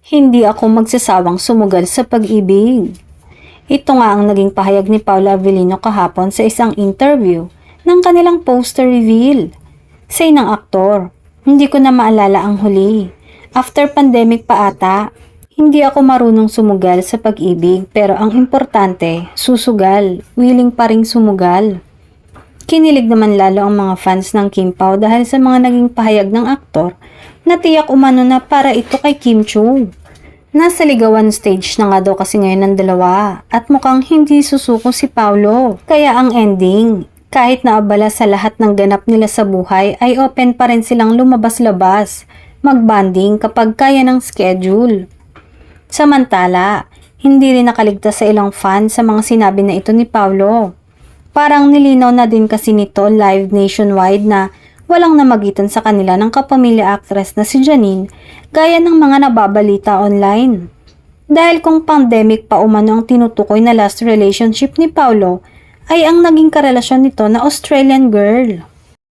Hindi ako magsasawang sumugal sa pag-ibig. Ito nga ang naging pahayag ni Paula Avellino kahapon sa isang interview ng kanilang poster reveal. Say ng aktor, hindi ko na maalala ang huli. After pandemic pa ata. Hindi ako marunong sumugal sa pag-ibig pero ang importante, susugal, willing pa ring sumugal. Kinilig naman lalo ang mga fans ng Kim Pao dahil sa mga naging pahayag ng aktor na tiyak umano na para ito kay Kim Chiu. Nasa ligawan stage na nga daw kasi ngayon ng dalawa at mukhang hindi susuko si Paolo. Kaya ang ending, kahit naabala sa lahat ng ganap nila sa buhay ay open pa rin silang lumabas-labas, magbanding kapag kaya ng schedule. Samantala, hindi rin nakaligtas sa ilang fans sa mga sinabi na ito ni Paolo. Parang nilinaw na din kasi nito live nationwide na walang namagitan sa kanila ng kapamilya actress na si Janine gaya ng mga nababalita online. Dahil kung pandemic pa umano ang tinutukoy na last relationship ni Paolo ay ang naging karelasyon nito na Australian girl.